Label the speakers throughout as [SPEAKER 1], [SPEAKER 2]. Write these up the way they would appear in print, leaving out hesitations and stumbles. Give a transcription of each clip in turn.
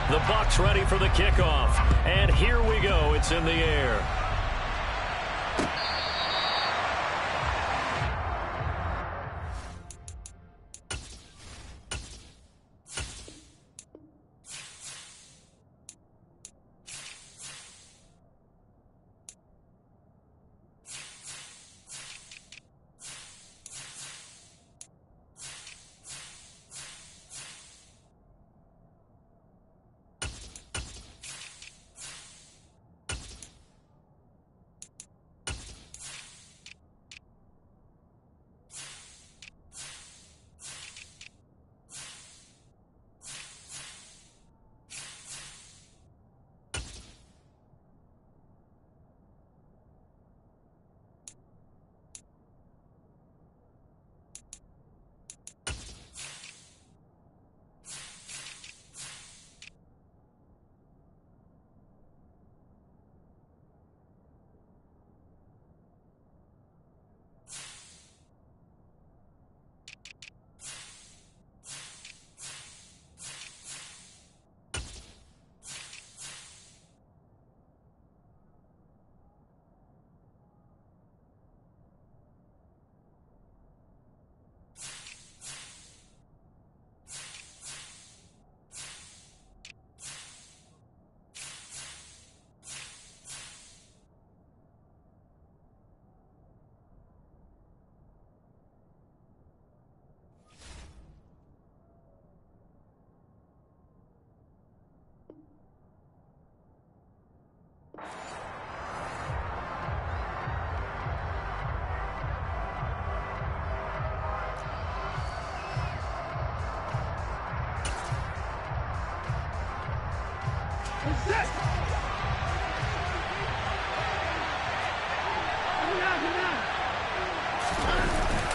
[SPEAKER 1] The Bucs ready for the kickoff. And here we go. It's in the air.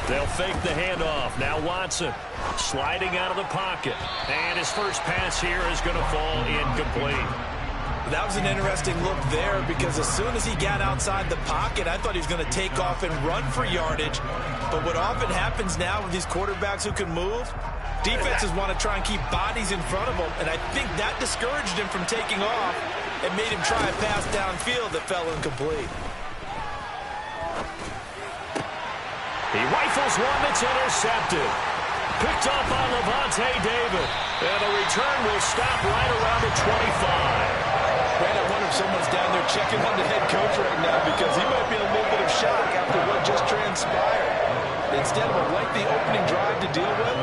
[SPEAKER 1] They'll fake the handoff. Now Watson sliding out of the pocket. And his first pass here is going to fall incomplete.
[SPEAKER 2] That was an interesting look there because as soon as he got outside the pocket, I thought he was going to take off and run for yardage. But what often happens now with these quarterbacks who can move, defenses want to try and keep bodies in front of them. And I think that discouraged him from taking off and made him try a pass downfield that fell incomplete.
[SPEAKER 1] He rifles one that's intercepted. Picked up by Levante David. And the return will stop right around the 25.
[SPEAKER 2] Man, I wonder if someone's down there checking on the head coach right now because he might be in a little bit of shock after what just transpired. Instead of a lengthy opening drive to deal with,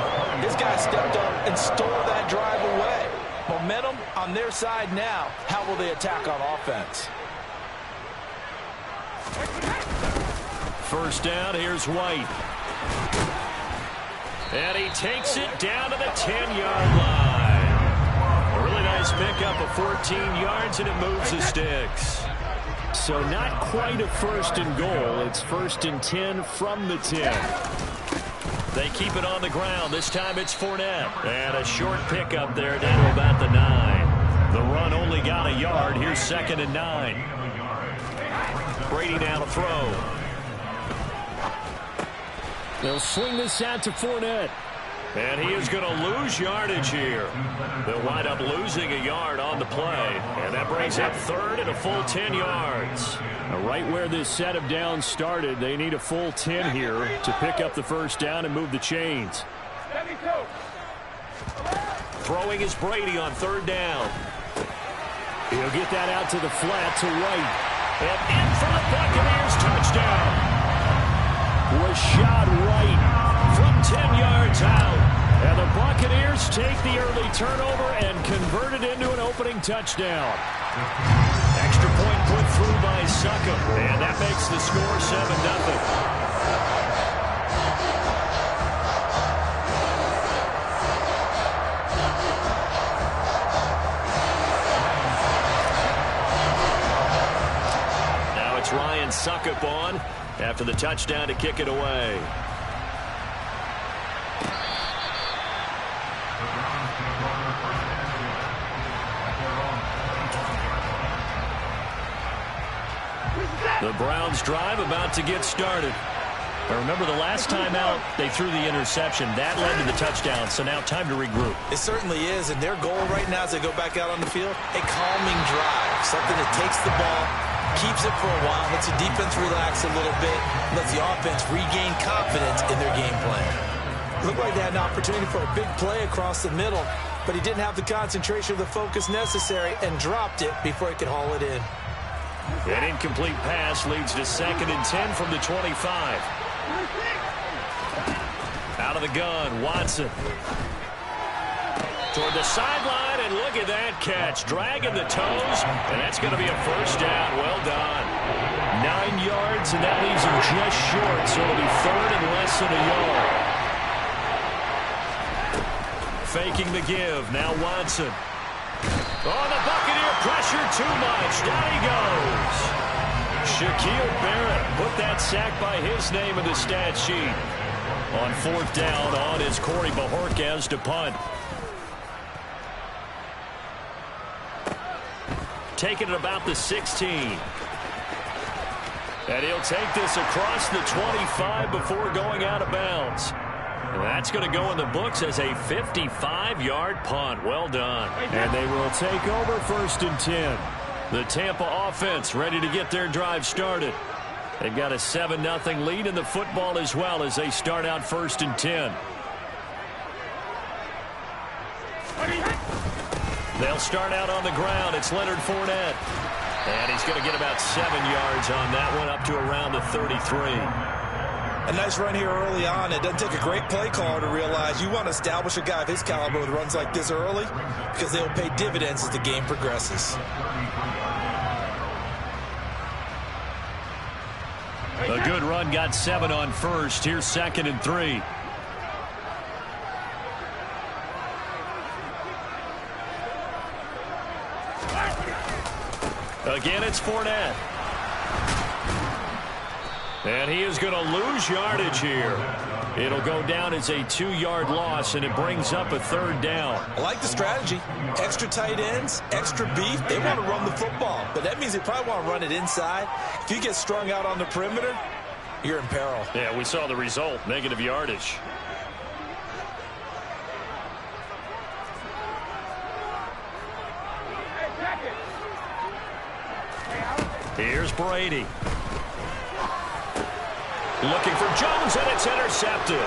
[SPEAKER 2] this guy stepped up and stole that drive away. Momentum on their side now. How will they attack on offense?
[SPEAKER 1] First down, here's White. And he takes it down to the 10-yard line. A really nice pickup of 14 yards, and it moves the sticks. So not quite a first and goal. It's first and 10 from the 10. They keep it on the ground. This time it's Fournette. And a short pickup there down to about the 9. The run only got a yard. Here's second and 9. Brady now to throw. They'll swing this out to Fournette. And he is going to lose yardage here. They'll wind up losing a yard on the play. And that brings up third and a full 10 yards.
[SPEAKER 3] Now, right where this set of downs started, they need a full 10 here to pick up the first down and move the chains.
[SPEAKER 1] Throwing is Brady on third down.
[SPEAKER 3] He'll get that out to the flat to White.
[SPEAKER 1] And in for the Buccaneers touchdown.
[SPEAKER 3] Rashad White
[SPEAKER 1] from 10 yards out.
[SPEAKER 3] And the Buccaneers take the early turnover and convert it into an opening touchdown.
[SPEAKER 1] Extra point put through by Suckup. And that makes the score 7-0. Ryan Suckup on after the touchdown to kick it away. The Browns drive about to get started.
[SPEAKER 3] Remember the last time out, they threw the interception. That led to the touchdown, so now time to regroup.
[SPEAKER 2] It certainly is, and their goal right now as they go back out on the field, a calming drive, something that takes the ball, keeps it for a while, lets the defense relax a little bit, lets the offense regain confidence in their game plan. Looked like they had an opportunity for a big play across the middle, but he didn't have the concentration or the focus necessary and dropped it before he could haul it in.
[SPEAKER 3] An incomplete pass leads to 2nd and 10 from the 25. Out of the gun, Watson. Toward the sideline, and look at that catch. Dragging the toes, and that's going to be a first down. Well done. 9 yards, and that leaves him just short, so it'll be 3rd and less than a yard. Faking the give, now Watson. Oh, the Buccaneer pressure too much. Down he goes. Shaquille Barrett put that sack by his name in the stat sheet. On 4th down, on is Corey Bajorquez to punt. Taking it about the 16. And he'll take this across the 25 before going out of bounds. And that's going to go in the books as a 55-yard punt. Well done. And they will take over 1st and 10. The Tampa offense ready to get their drive started. They've got a 7-0 lead in the football as well as they start out 1st and 10. They'll start out on the ground. It's Leonard Fournette. And he's going to get about 7 yards on that one, up to around the 33.
[SPEAKER 2] A nice run here early on. It doesn't take a great play caller to realize you want to establish a guy of his caliber with runs like this early because they'll pay dividends as the game progresses.
[SPEAKER 3] A good run, got 7 on 1st. Here's 2nd and 3. Again, it's Fournette. And he is going to lose yardage here. It'll go down as a 2-yard loss, and it brings up a 3rd down.
[SPEAKER 2] I like the strategy. Extra tight ends, extra beef. They want to run the football, but that means they probably want to run it inside. If you get strung out on the perimeter, you're in peril.
[SPEAKER 3] Yeah, we saw the result, negative yardage. Here's Brady. Looking for Jones, and it's intercepted.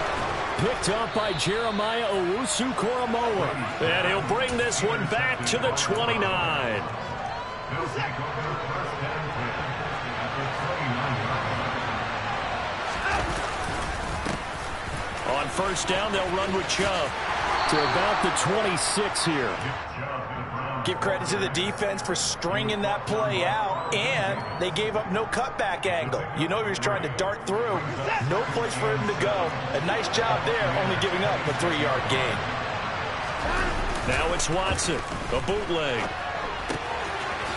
[SPEAKER 3] Picked up by Jeremiah Owusu-Koramoah. And he'll bring this one back to the 29. On 1st down, they'll run with Chubb to about the 26 here.
[SPEAKER 2] Give credit to the defense for stringing that play out, and they gave up no cutback angle. You know he was trying to dart through. No place for him to go. A nice job there, only giving up a 3-yard gain.
[SPEAKER 3] Now it's Watson, a bootleg.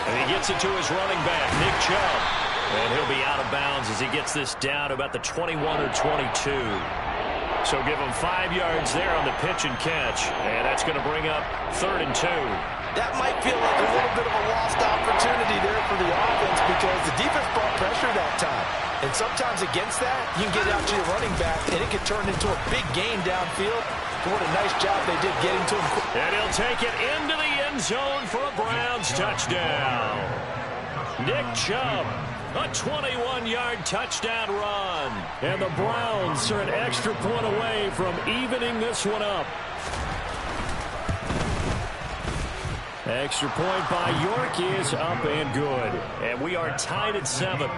[SPEAKER 3] And he gets it to his running back, Nick Chubb. And he'll be out of bounds as he gets this down to about the 21 or 22. So give him 5 yards there on the pitch and catch. And that's going to bring up 3rd and 2.
[SPEAKER 2] That might feel like a little bit of a lost opportunity there for the offense because the defense brought pressure that time. And sometimes against that, you can get out to your running back, and it can turn into a big gain downfield. What a nice job they did getting to him.
[SPEAKER 3] And he'll take it into the end zone for a Browns touchdown. Nick Chubb, a 21-yard touchdown run. And the Browns are an extra point away from evening this one up. Extra point by York is up and good. And we are tied at 7.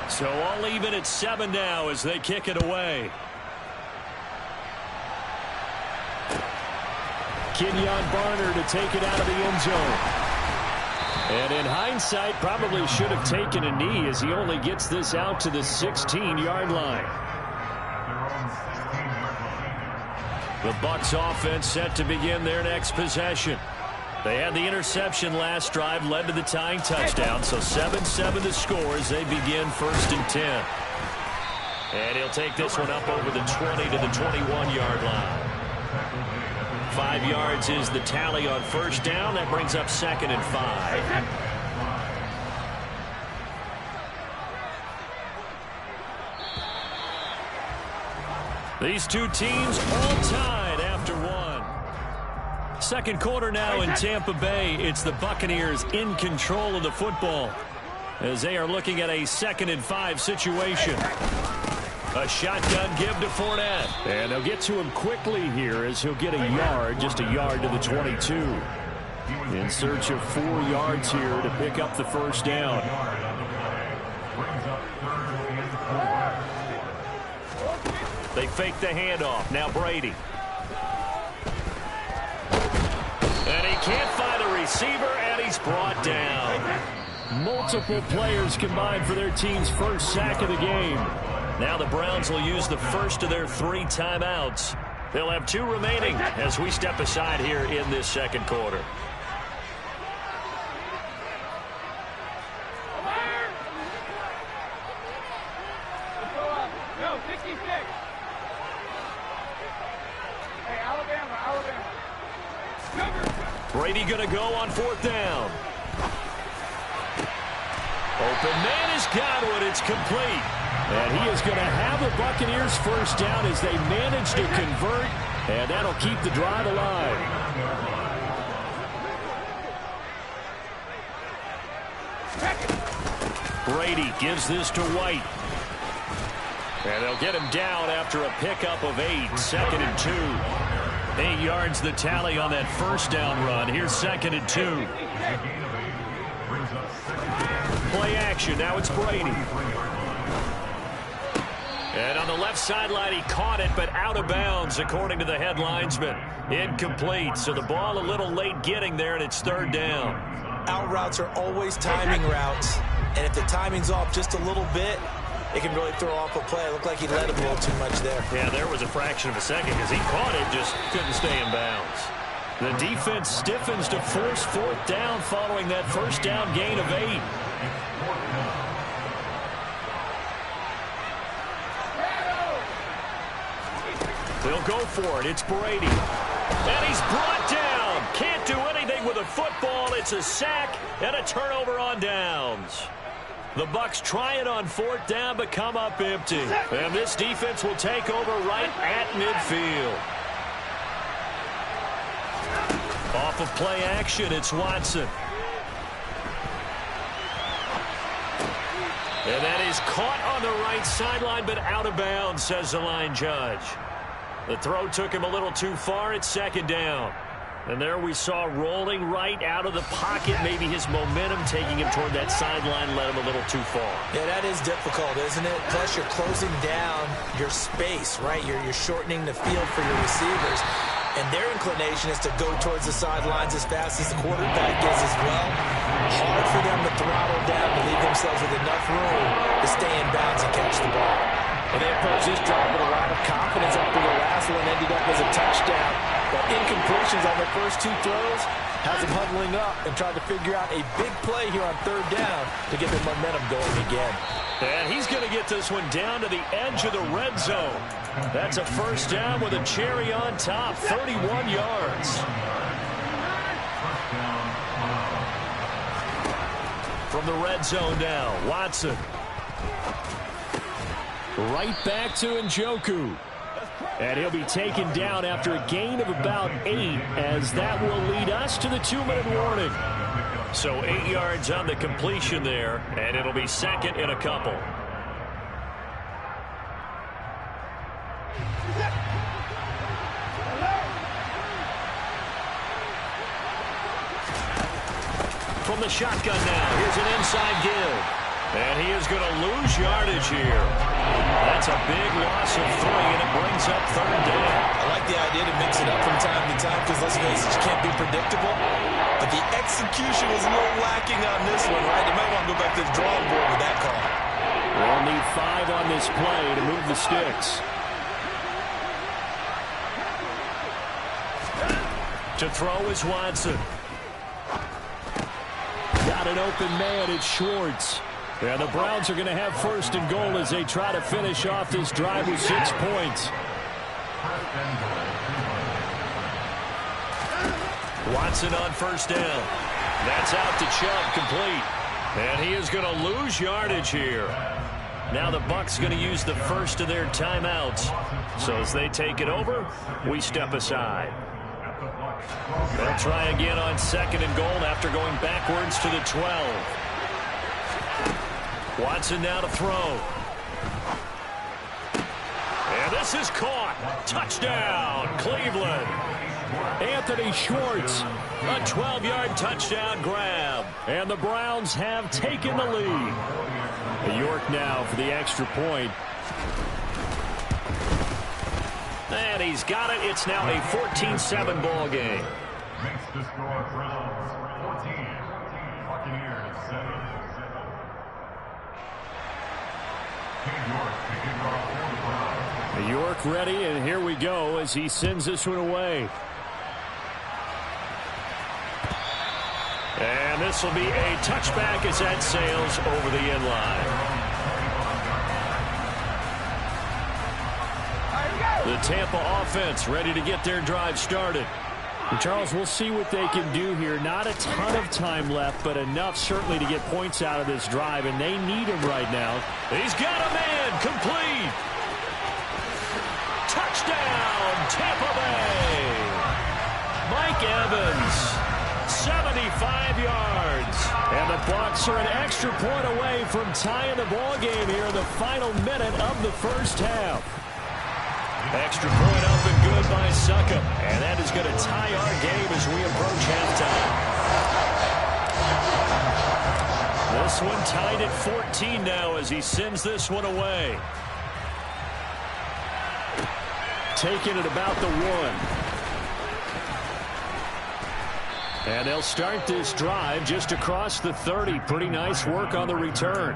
[SPEAKER 3] So all even at 7 now as they kick it away. Kenyon Barner to take it out of the end zone. And in hindsight, probably should have taken a knee as he only gets this out to the 16-yard line. The Bucs offense set to begin their next possession. They had the interception last drive, led to the tying touchdown, so 7-7 the score as they begin 1st and 10. And he'll take this one up over the 20 to the 21-yard line.
[SPEAKER 1] 5 yards is the tally on first down. That brings up 2nd and 5. These two teams all tied after one. Second quarter now in Tampa Bay. It's the Buccaneers in control of the football as they are looking at a 2nd and 5 situation. A shotgun give to Fournette. And they'll get to him quickly here as he'll get a yard, just a yard to the 22. In search of 4 yards here to pick up the first down. They fake the handoff. Now Brady. And he can't find a receiver, and he's brought down. Multiple players combined for their team's first sack of the game. Now the Browns will use the first of their 3 timeouts. They'll have 2 remaining as we step aside here in this second quarter. Brady going to go on 4th down. Open man is Godwin. It's complete. And he is going to have the Buccaneers first down as they manage to convert. And that'll keep the drive alive. Brady gives this to White. And they'll get him down after a pickup of 8. 2nd and 2. 8 yards the tally on that first down run. Here's 2nd and 2. Play action. Now it's Brady. And on the left sideline, he caught it, but out of bounds, according to the head linesman. Incomplete. So the ball a little late getting there, and it's 3rd down.
[SPEAKER 2] Out routes are always timing routes. And if the timing's off just a little bit, it can really throw off a play. It looked like he let him a little too much there.
[SPEAKER 1] Yeah, there was a fraction of a second because he caught it, just couldn't stay in bounds. The defense stiffens to force 4th down following that first down gain of 8. They'll go for it. It's Brady. And he's brought down. Can't do anything with a football. It's a sack and a turnover on downs. The Bucs try it on 4th down, but come up empty. And this defense will take over right at midfield. Off of play action, it's Watson. And that is caught on the right sideline, but out of bounds, says the line judge. The throw took him a little too far. It's 2nd down. And there we saw rolling right out of the pocket. Maybe his momentum taking him toward that sideline led him a little too far.
[SPEAKER 2] Yeah, that is difficult, isn't it? Plus, you're closing down your space, right? You're shortening the field for your receivers. And their inclination is to go towards the sidelines as fast as the quarterback is as well. Hard for them to throttle down to leave themselves with enough room to stay in bounds and catch the ball.
[SPEAKER 4] And they approached this drive with a lot of confidence after the last one ended up as a touchdown. But incompletions on their first 2 throws has them huddling up and trying to figure out a big play here on 3rd down to get their momentum going again.
[SPEAKER 1] And he's going to get this one down to the edge of the red zone. That's a first down with a cherry on top, 31 yards. From the red zone now, Watson. Right back to Njoku. And he'll be taken down after a gain of about 8, as that will lead us to the 2-minute warning. So 8 yards on the completion there, and it'll be 2nd and a couple. From the shotgun now, here's an inside give. And he is going to lose yardage here. That's a big loss of 3, and it brings up 3rd down.
[SPEAKER 2] I like the idea to mix it up from time to time because, let's face it, you can't be predictable. But the execution was a little lacking on this one, right? They might want to go back to the drawing board with that call.
[SPEAKER 1] We'll need 5 on this play to move the sticks. To throw is Watson. Got an open man, it's Schwartz. And the Browns are going to have 1st and goal as they try to finish off this drive with 6 points.
[SPEAKER 3] Watson on first down. That's out to Chubb, complete. And he is going to lose yardage here. Now the Bucs going to use the first of their timeouts. So as they take it over, we step aside. They'll try again on 2nd and goal after going backwards to the 12. Watson now to throw. And this is caught. Touchdown, Cleveland. Anthony Schwartz, a 12-yard touchdown grab. And the Browns have taken the lead. York now for the extra point. And he's got it. It's now a 14-7 ball game.
[SPEAKER 5] Makes the score Browns 14, Buccaneers 7.
[SPEAKER 1] York ready, and here we go as he sends this one away.
[SPEAKER 3] And this will be a touchback as that sails over the end line. The Tampa offense ready to get their drive started.
[SPEAKER 1] And Charles, we'll see what they can do here. Not a ton of time left, but enough certainly to get points out of this drive, and they need him right now.
[SPEAKER 3] He's got a man, complete. Touchdown, Tampa Bay. Mike Evans, 75 yards. And the Bucs are an extra point away from tying the ball game here in the final minute of the first half. Extra point up and good by Suckup. And that is going to tie our game as we approach halftime. This one tied at 14 now as he sends this one away. Taking it about the 1. And they'll start this drive just across the 30. Pretty nice work on the return.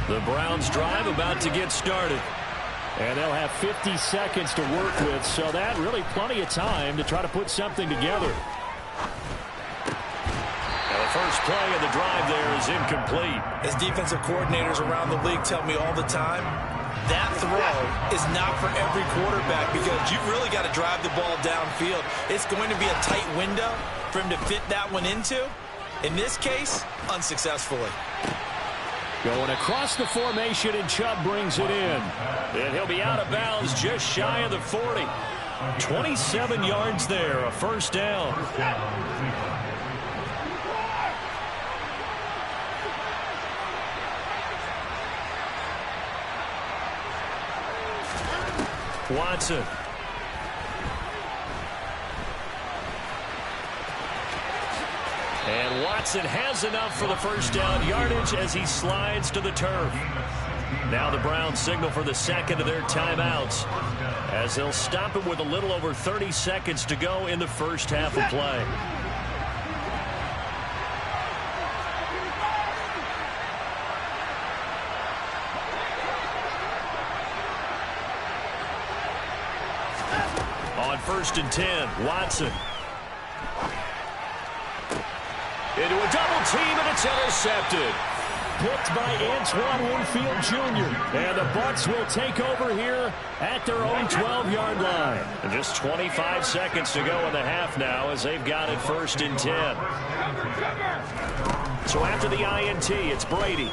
[SPEAKER 3] The Browns drive about to get started.
[SPEAKER 1] And they'll have 50 seconds to work with, so that really plenty of time to try to put something together.
[SPEAKER 3] Now the first play of the drive there is incomplete.
[SPEAKER 2] As defensive coordinators around the league tell me all the time, that throw is not for every quarterback because you've really got to drive the ball downfield. It's going to be a tight window for him to fit that one into. In this case, unsuccessfully.
[SPEAKER 1] Going across the formation, and Chubb brings it in.
[SPEAKER 3] And he'll be out of bounds just shy of the 40. 27 yards there, a first down. Watson. And Watson has enough for the first down yardage as he slides to the turf. Now the Browns signal for the second of their timeouts as they'll stop it with a little over 30 seconds to go in the first half of play. On 1st and 10, Watson. Into a double team, and it's intercepted.
[SPEAKER 1] Picked by Antoine Winfield Jr. And the Bucs will take over here at their own 12-yard line.
[SPEAKER 3] And just 25 seconds to go in the half now as they've got it 1st and 10. So after the INT, it's Brady.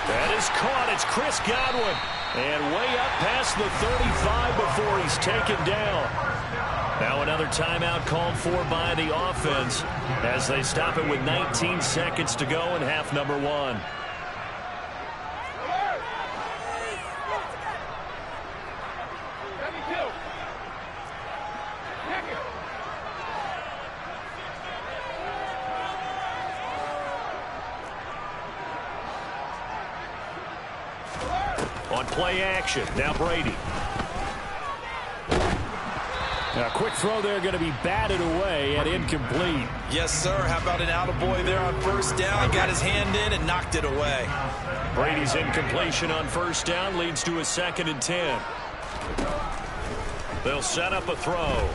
[SPEAKER 3] That is caught. It's Chris Godwin. And way up past the 35 before he's taken down. Now another timeout called for by the offense as they stop it with 19 seconds to go in half number 1. On play action, now Brady.
[SPEAKER 1] A quick throw there going to be batted away and incomplete.
[SPEAKER 2] Yes, sir. How about an attaboy there on first down? Got his hand in and knocked it away.
[SPEAKER 3] Brady's incompletion on first down leads to a 2nd and 10. They'll set up a throw.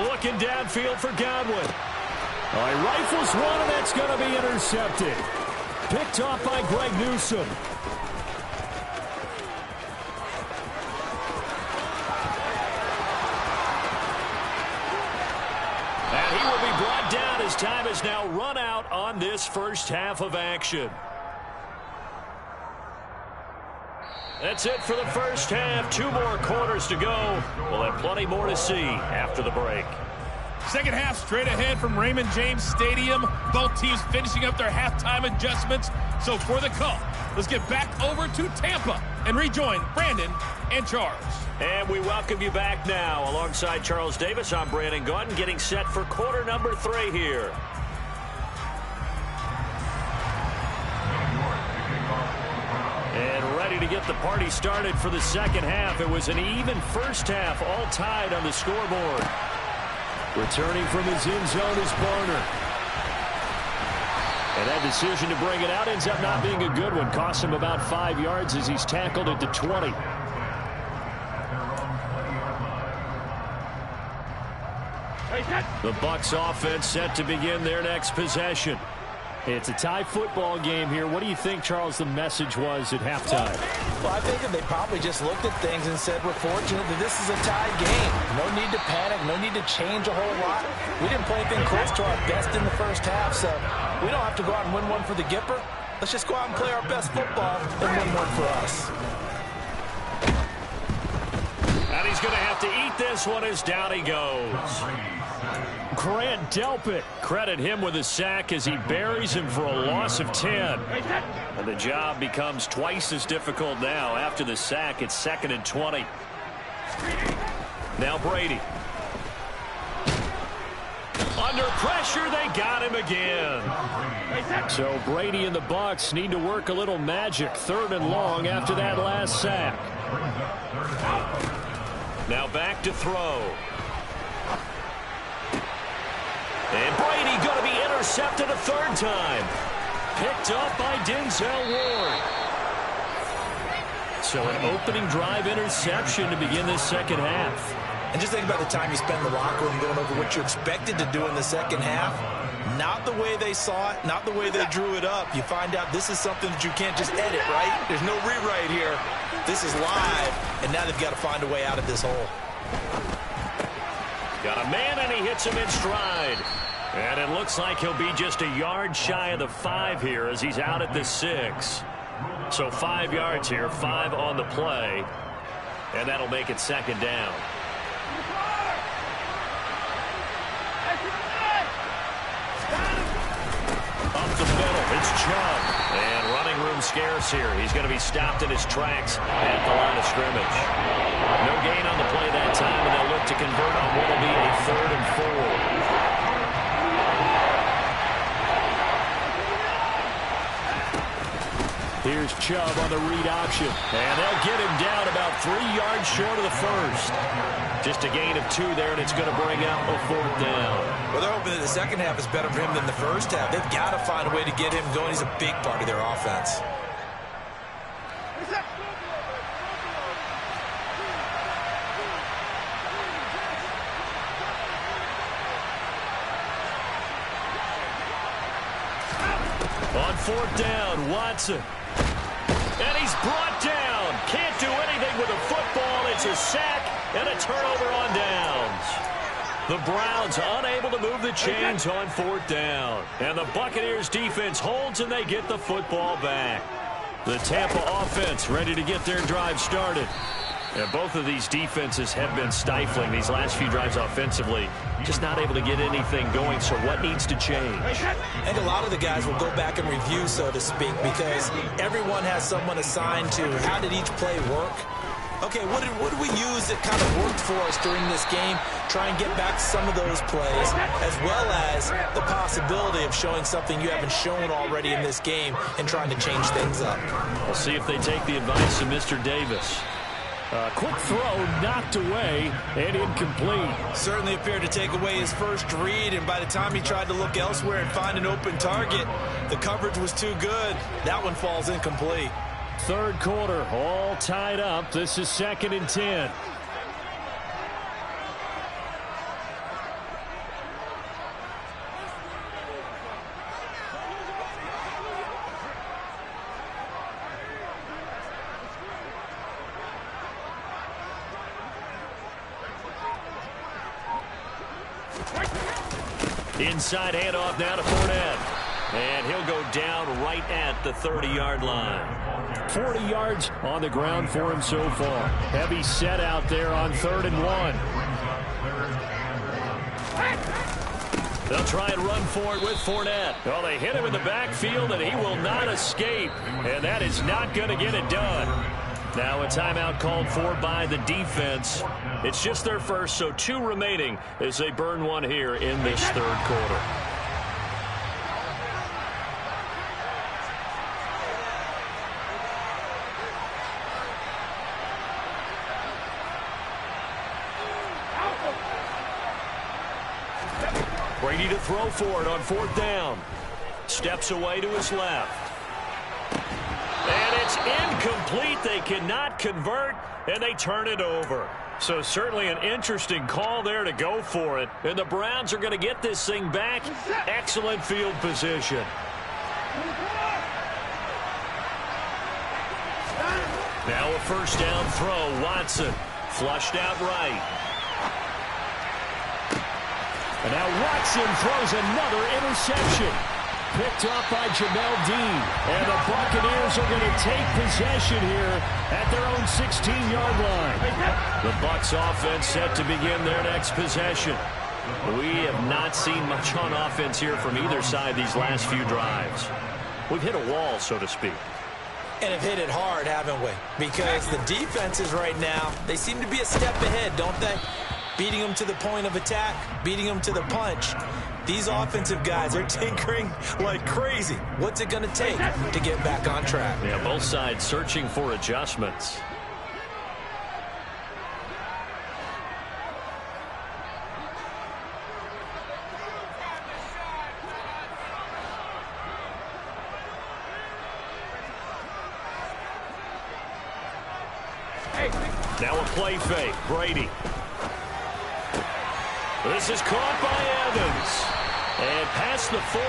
[SPEAKER 3] Looking downfield for Godwin.
[SPEAKER 1] He rifles one, and that's going to be intercepted. Picked off by Greg Newsome. And he will be brought down as time has now run out on this first half of action. That's it for the first half. 2 more quarters to go. We'll have plenty more to see after the break.
[SPEAKER 6] Second half straight ahead from Raymond James Stadium. Both teams finishing up their halftime adjustments. So for the call, let's get back over to Tampa and rejoin Brandon and Charles.
[SPEAKER 1] And we welcome you back now. Alongside Charles Davis, I'm Brandon Gaudin, getting set for quarter number 3 here. And ready to get the party started for the second half. It was an even first half, all tied on the scoreboard. Returning from his end zone is Barner. And that decision to bring it out ends up not being a good one. Costs him about 5 yards as he's tackled at the 20. The Bucs offense set to begin their next possession. It's a tie football game here. What do you think, Charles, the message was at halftime?
[SPEAKER 4] Well, I think that they probably just looked at things and said, we're fortunate that this is a tied game. No need to panic. No need to change a whole lot. We didn't play anything close to our best in the first half, so we don't have to go out and win one for the Gipper. Let's just go out and play our best football and win one for us.
[SPEAKER 1] And he's going to have to eat this one as down he goes. Grant Delpit, credit him with a sack as he buries him for a loss of 10. And the job becomes twice as difficult now. After the sack, it's 2nd and 20. Now Brady. Under pressure, they got him again. So Brady and the Bucs need to work a little magic. 3rd and long after that last sack. Now back to throw. And Brady going to be intercepted a 3rd time. Picked up by Denzel Ward. So an opening drive interception to begin this second half.
[SPEAKER 2] And just think about the time you spend in the locker room going over what you expected to do in the second half. Not the way they saw it, not the way they drew it up. You find out this is something that you can't just edit, right? There's no rewrite here. This is live, and now they've got to find a way out of this hole.
[SPEAKER 1] Got a man, and he hits him in stride. And it looks like he'll be just a yard shy of the 5 here as he's out at the 6. So 5 yards here, 5 on the play. And that'll make it 2nd down. Up the middle, it's Chubb. And running room scarce here. He's going to be stopped in his tracks at the line of scrimmage. No gain on the play that time, and they'll look to convert on what will be a 3rd and 4. Here's Chubb on the read option. And they'll get him down about 3 yards short of the 1st. Just a gain of 2 there, and it's going to bring out a 4th down.
[SPEAKER 2] Well, they're hoping that the second half is better for him than the first half. They've got to find a way to get him going. He's a big part of their offense.
[SPEAKER 1] On 4th down, Watson. And he's brought down. Can't do anything with a football. It's a sack and a turnover on downs. The Browns unable to move the chains on 4th down. And the Buccaneers defense holds and they get the football back. The Tampa offense ready to get their drive started. And both of these defenses have been stifling these last few drives offensively. Just not able to get anything going, so what needs to change?
[SPEAKER 2] I think a lot of the guys will go back and review, so to speak, because everyone has someone assigned to how did each play work. Okay, what did we use that kind of worked for us during this game? Try and get back some of those plays, as well as the possibility of showing something you haven't shown already in this game and trying to change things up.
[SPEAKER 1] We'll see if they take the advice of Mr. Davis. Quick throw knocked away and incomplete.
[SPEAKER 2] Certainly appeared to take away his first read, and by the time he tried to look elsewhere and find an open target, the coverage was too good. That one falls incomplete.
[SPEAKER 1] 3rd quarter, all tied up. This is 2nd and 10.
[SPEAKER 3] Inside handoff now to Fournette. And he'll go down right at the 30-yard line.
[SPEAKER 1] 40 yards on the ground for him so far. Heavy set out there on 3rd and 1.
[SPEAKER 3] They'll try and run for it with Fournette. Well, they hit him in the backfield, and he will not escape. And that is not going to get it done. Now a timeout called for by the defense. It's just their first, so 2 remaining as they burn one here in this 3rd quarter. Brady to throw for it on 4th down. Steps away to his left. And it's incomplete. They cannot convert, and they turn it over. So certainly an interesting call there to go for it. And the Browns are going to get this thing back. Excellent field position. Now a 1st down throw. Watson flushed out right.
[SPEAKER 1] And now Watson throws another interception. Picked off by Jamel Dean. And the Buccaneers are going to take possession here at their own 16-yard line.
[SPEAKER 3] The Bucs offense set to begin their next possession. We have not seen much on offense here from either side these last few drives. We've hit a wall, so to speak.
[SPEAKER 4] And have hit it hard, haven't we? Because the defenses right now, they seem to be a step ahead, don't they? Beating them to the point of attack, beating them to the punch. These offensive guys are tinkering like crazy. What's it going to take to get back on track?
[SPEAKER 3] Yeah, both sides searching for adjustments. Now a play fake. Brady. This is caught by Evans. And past the 40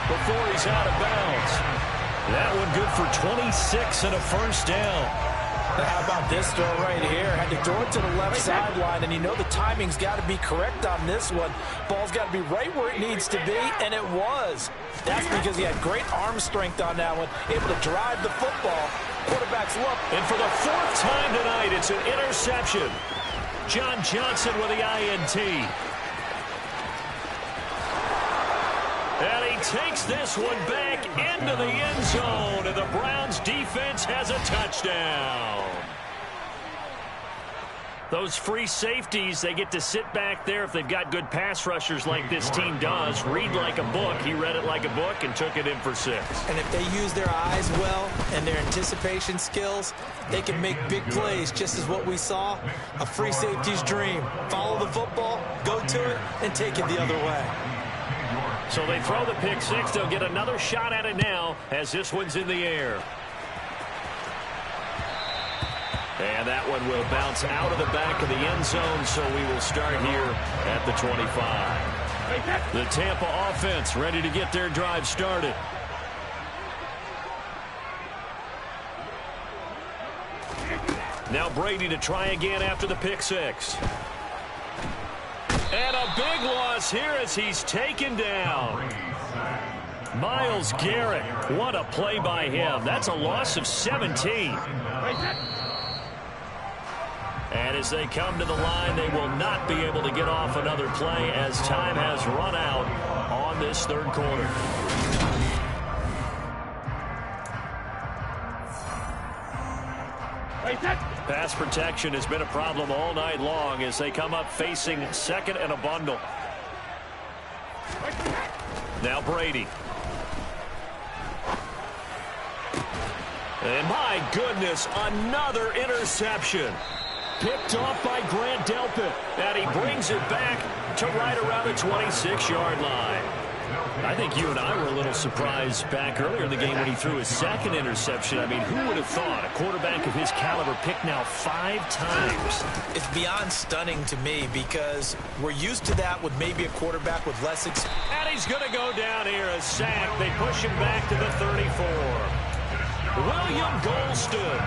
[SPEAKER 3] before he's out of bounds. That one good for 26 and a 1st down.
[SPEAKER 4] How about this throw right here? Had to throw it to the left sideline, and you know the timing's got to be correct on this one. Ball's got to be right where it needs to be, and it was. That's because he had great arm strength on that one, able to drive the football. Quarterback's look.
[SPEAKER 3] And for the 4th time tonight, it's an interception. John Johnson with the INT. And he takes this one back into the end zone, and the Browns defense has a touchdown. Those free safeties, they get to sit back there if they've got good pass rushers like this team does. Read like a book. He read it like a book and took it in for 6.
[SPEAKER 4] And if they use their eyes well and their anticipation skills, they can make big plays, just as what we saw. A free safety's dream. Follow the football, go to it, and take it the other way.
[SPEAKER 3] So they throw the pick 6. They'll get another shot at it now as this one's in the air. And that one will bounce out of the back of the end zone, so we will start here at the 25. The Tampa offense ready to get their drive started. Now Brady to try again after the pick 6. And a big loss here as he's taken down. Myles Garrett, what a play by him. That's a loss of 17. And as they come to the line, they will not be able to get off another play as time has run out on this 3rd quarter. Pass protection has been a problem all night long as they come up facing 2nd and a bundle. Now Brady. And my goodness, another interception. Picked off by Grant Delpit. And he brings it back to right around the 26-yard line. I think you and I were a little surprised back earlier in the game when he threw his 2nd interception. I mean, who would have thought a quarterback of his caliber picked now 5 times?
[SPEAKER 4] It's beyond stunning to me because we're used to that with maybe a quarterback with less experience.
[SPEAKER 3] And he's going to go down here, a sack. They push him back to the 34. William Golston.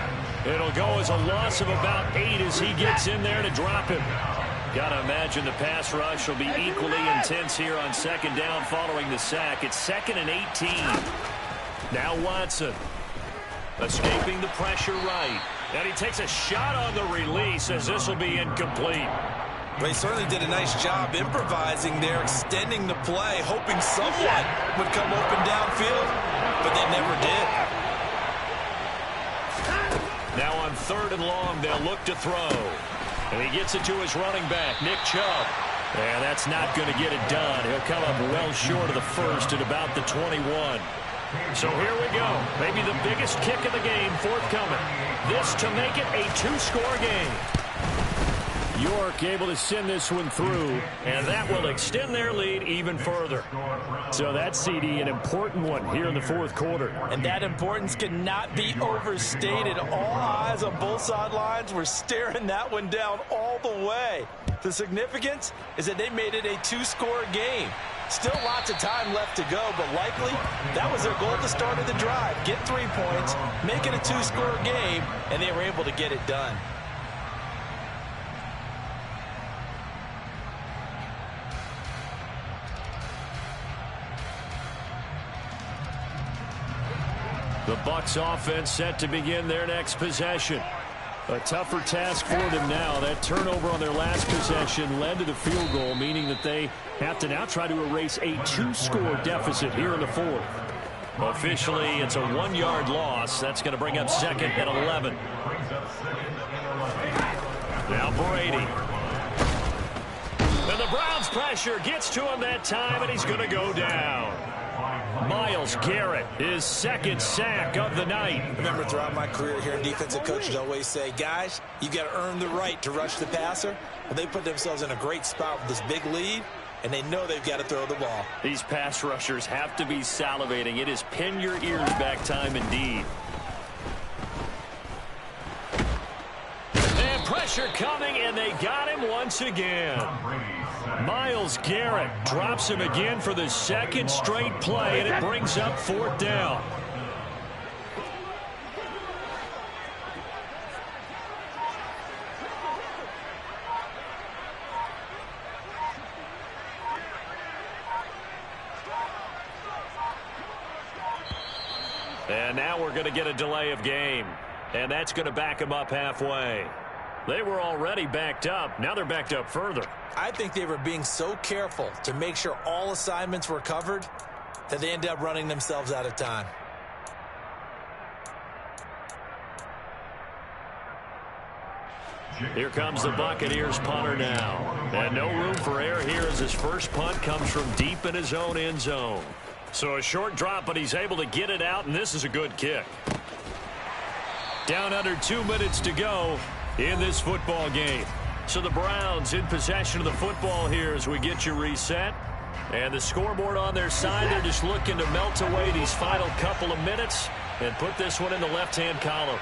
[SPEAKER 3] It'll go as a loss of about 8 as he gets in there to drop him. Gotta imagine the pass rush will be equally intense here on second down following the sack. It's 2nd and 18. Now Watson escaping the pressure right. And he takes a shot on the release as this will be incomplete.
[SPEAKER 2] Well, he certainly did a nice job improvising there, extending the play, hoping someone would come open downfield, but they never did.
[SPEAKER 3] Now on 3rd and long, they'll look to throw. And he gets it to his running back, Nick Chubb. And that's not going to get it done. He'll come up well short of the first at about the 21. So here we go. Maybe the biggest kick of the game forthcoming. This to make it a 2-score game. York able to send this one through, and that will extend their lead even further. So that's, CD, an important one here in the 4th quarter.
[SPEAKER 2] And that importance cannot be overstated. All eyes on both sidelines were staring that one down all the way. The significance is that they made it a 2-score game. Still lots of time left to go, but likely that was their goal at the start of the drive. Get 3 points, make it a 2-score game, and they were able to get it done.
[SPEAKER 3] The Bucs offense set to begin their next possession. A tougher task for them now. That turnover on their last possession led to the field goal, meaning that they have to now try to erase a 2-score deficit here in the 4th. Officially, it's a 1-yard loss. That's going to bring up 2nd and 11. Now Brady. And the Browns' pressure gets to him that time, and he's going to go down. Myles Garrett, his 2nd sack of the night.
[SPEAKER 2] Remember, throughout my career here, defensive coaches always say, guys, you got to earn the right to rush the passer. Well, they put themselves in a great spot with this big lead, and they know they've got to throw the ball.
[SPEAKER 3] These pass rushers have to be salivating. It is pin your ears back time indeed. And pressure coming, and they got him once again. Myles Garrett drops him again for the 2nd straight play, and it brings up 4th down. And now we're going to get a delay of game, and that's going to back them up halfway. They were already backed up. Now they're backed up further.
[SPEAKER 2] I think they were being so careful to make sure all assignments were covered that they ended up running themselves out of time.
[SPEAKER 3] Here comes the Buccaneers punter now. And no room for error here as his first punt comes from deep in his own end zone. So a short drop, but he's able to get it out, and this is a good kick. Down under 2 minutes to go in this football game. So the Browns in possession of the football here as we get you reset. And the scoreboard on their side, they're just looking to melt away these final couple of minutes and put this one in the left-hand column.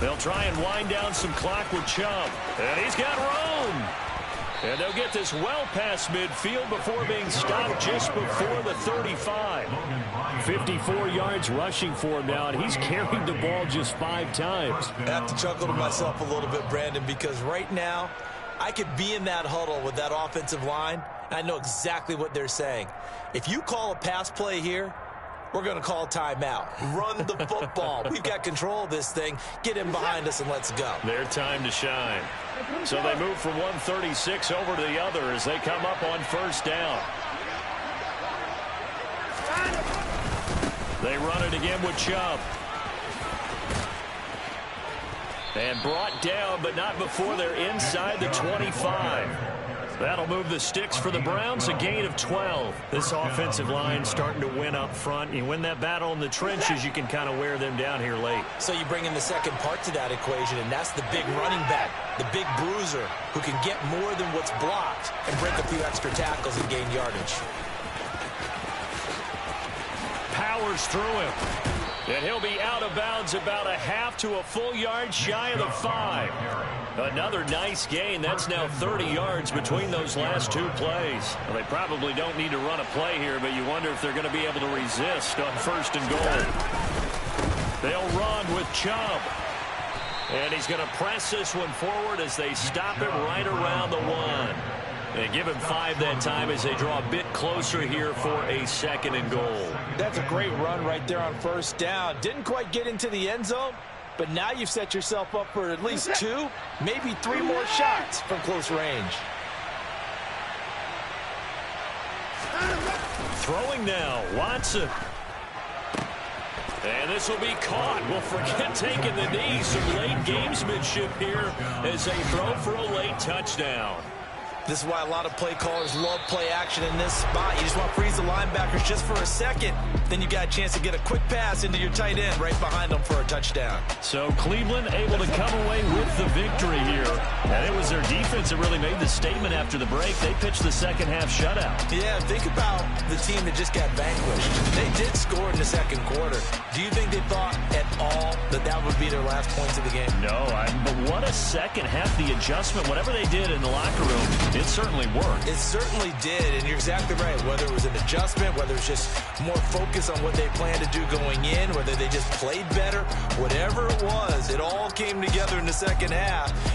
[SPEAKER 3] They'll try and wind down some clock with Chubb. And he's got room. And they'll get this well past midfield before being stopped just before the 35. 54 yards rushing for him now, and he's carried the ball just 5 times.
[SPEAKER 2] I have to chuckle to myself a little bit, Brandon, because right now I could be in that huddle with that offensive line, and I know exactly what they're saying. If you call a pass play here, we're going to call timeout. Run the football. We've got control of this thing. Get in behind us and let's go.
[SPEAKER 3] Their time to shine. So they move from 136 over to the other as they come up on 1st down. They run it again with Chubb. And brought down, but not before they're inside the 25. That'll move the sticks for the Browns, a gain of 12. This offensive line starting to win up front. You win that battle in the trenches, you can kind of wear them down here late.
[SPEAKER 2] So you bring in the second part to that equation, and that's the big running back, the big bruiser, who can get more than what's blocked and break a few extra tackles and gain yardage.
[SPEAKER 3] Powers through him. And he'll be out of bounds about a half to a full yard shy of the 5. Another nice gain. That's now 30 yards between those last 2 plays. Well, they probably don't need to run a play here, but you wonder if they're going to be able to resist on 1st and goal. They'll run with Chubb. And he's going to press this one forward as they stop him right around the 1. They give him 5 that time as they draw a bit closer here for a 2nd and goal.
[SPEAKER 2] That's a great run right there on first down. Didn't quite get into the end zone, but now you've set yourself up for at least 2, maybe 3 more shots from close range.
[SPEAKER 3] Throwing now, Watson. And this will be caught. Well, forget taking the knee. Some late gamesmanship here as they throw for a late touchdown.
[SPEAKER 2] This is why a lot of play callers love play action in this spot. You just want to freeze the linebackers just for a second. Then you got a chance to get a quick pass into your tight end right behind them for a touchdown.
[SPEAKER 3] So Cleveland able to come away with the victory here. And it was their defense that really made the statement after the break. They pitched the second half shutout.
[SPEAKER 2] Yeah, think about the team that just got vanquished. They did score in the second quarter. Do you think they thought at all that that would be their last points of the game?
[SPEAKER 3] No, but what a second half. The adjustment, whatever they did in the locker room, it certainly worked.
[SPEAKER 2] It certainly did, and you're exactly right. Whether it was an adjustment, whether it was just more focus on what they planned to do going in, whether they just played better, whatever it was, it all came together in the second half,